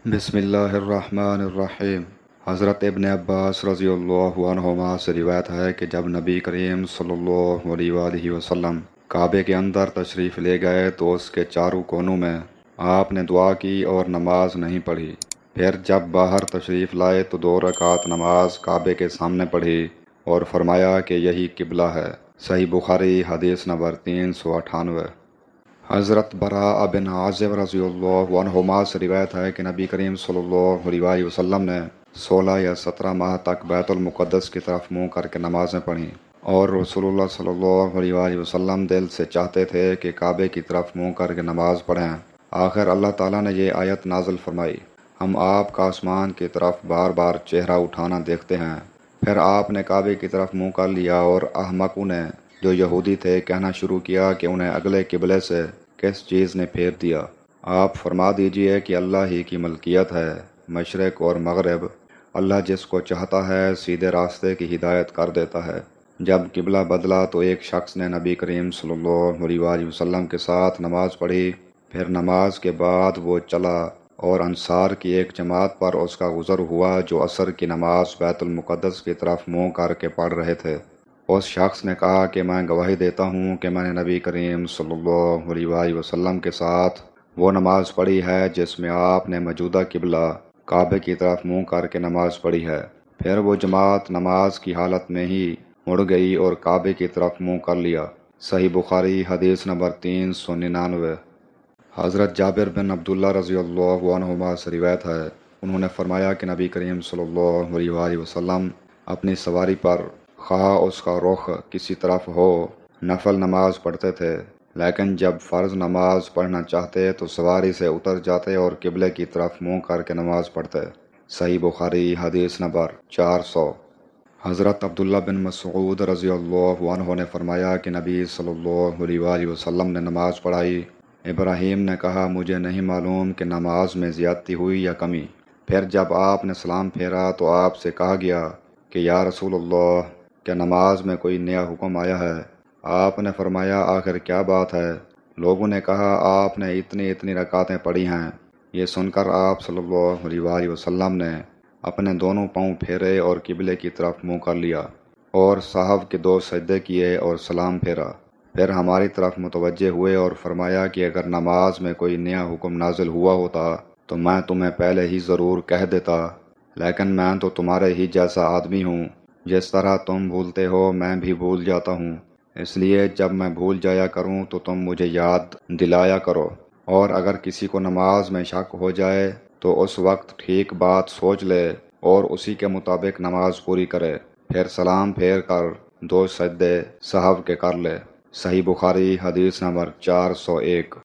بسم اللہ الرحمن الرحیم۔ حضرت ابن عباس رضی اللہ عنہما سے روایت ہے کہ جب نبی کریم صلی اللہ علیہ وآلہ وسلم کعبے کے اندر تشریف لے گئے تو اس کے چاروں کونوں میں آپ نے دعا کی اور نماز نہیں پڑھی۔ پھر جب باہر تشریف لائے تو 2 رکعت نماز کعبے کے سامنے پڑھی اور فرمایا کہ یہی قبلہ ہے۔ صحیح بخاری حدیث نمبر 398۔ حضرت براء بن عازب رضی اللہ عنہما سے روایت ہے کہ نبی کریم صلی اللہ علیہ وسلم نے 16 یا 17 ماہ تک بیت المقدس کی طرف منہ کر کے نمازیں پڑھیں، اور رسول اللہ صلی اللہ علیہ وسلم دل سے چاہتے تھے کہ کعبے کی طرف منہ کر کے نماز پڑھیں۔ آخر اللہ تعالیٰ نے یہ آیت نازل فرمائی، ہم آپ کا آسمان کی طرف بار بار چہرہ اٹھانا دیکھتے ہیں۔ پھر آپ نے کعبے کی طرف منہ کر لیا اور احمقوں نے جو یہودی تھے کہنا شروع کیا کہ انہیں اگلے قبلے سے کس چیز نے پھیر دیا۔ آپ فرما دیجئے کہ اللہ ہی کی ملکیت ہے، مشرق اور مغرب، اللہ جس کو چاہتا ہے سیدھے راستے کی ہدایت کر دیتا ہے۔ جب قبلہ بدلا تو ایک شخص نے نبی کریم صلی اللہ علیہ وسلم کے ساتھ نماز پڑھی، پھر نماز کے بعد وہ چلا اور انصار کی ایک جماعت پر اس کا گزر ہوا جو عصر کی نماز بیت المقدس کی طرف منہ کر کے پڑھ رہے تھے۔ اس شخص نے کہا کہ میں گواہی دیتا ہوں کہ میں نے نبی کریم صلی اللہ علیہ وسلم کے ساتھ وہ نماز پڑھی ہے جس میں آپ نے موجودہ قبلہ کعبے کی طرف منہ کر کے نماز پڑھی ہے۔ پھر وہ جماعت نماز کی حالت میں ہی مڑ گئی اور کعبے کی طرف منہ کر لیا۔ صحیح بخاری حدیث نمبر 399۔ حضرت جابر بن عبداللہ رضی اللہ عنہما سے روایت ہے، انہوں نے فرمایا کہ نبی کریم صلی اللہ علیہ وسلم اپنی سواری پر خواہ اس کا رخ کسی طرف ہو نفل نماز پڑھتے تھے، لیکن جب فرض نماز پڑھنا چاہتے تو سواری سے اتر جاتے اور قبلے کی طرف منہ کر کے نماز پڑھتے۔ صحیح بخاری حدیث نمبر 400۔ حضرت عبداللہ بن مسعود رضی اللہ عنہ نے فرمایا کہ نبی صلی اللہ علیہ وسلم نے نماز پڑھائی۔ ابراہیم نے کہا مجھے نہیں معلوم کہ نماز میں زیادتی ہوئی یا کمی۔ پھر جب آپ نے سلام پھیرا تو آپ سے کہا گیا کہ یا رسول اللہ، کیا نماز میں کوئی نیا حکم آیا ہے؟ آپ نے فرمایا آخر کیا بات ہے؟ لوگوں نے کہا آپ نے اتنی رکعتیں پڑھی ہیں۔ یہ سن کر آپ صلی اللہ علیہ وسلم نے اپنے دونوں پاؤں پھیرے اور قبلے کی طرف منہ کر لیا اور صحف کے 2 سجدے کیے اور سلام پھیرا۔ پھر ہماری طرف متوجہ ہوئے اور فرمایا کہ اگر نماز میں کوئی نیا حکم نازل ہوا ہوتا تو میں تمہیں پہلے ہی ضرور کہہ دیتا، لیکن میں تو تمہارے ہی جیسا آدمی ہوں، جس طرح تم بھولتے ہو میں بھی بھول جاتا ہوں، اس لیے جب میں بھول جایا کروں تو تم مجھے یاد دلایا کرو، اور اگر کسی کو نماز میں شک ہو جائے تو اس وقت ٹھیک بات سوچ لے اور اسی کے مطابق نماز پوری کرے، پھر سلام پھیر کر 2 سجدے سہو کے کر لے۔ صحیح بخاری حدیث نمبر 401۔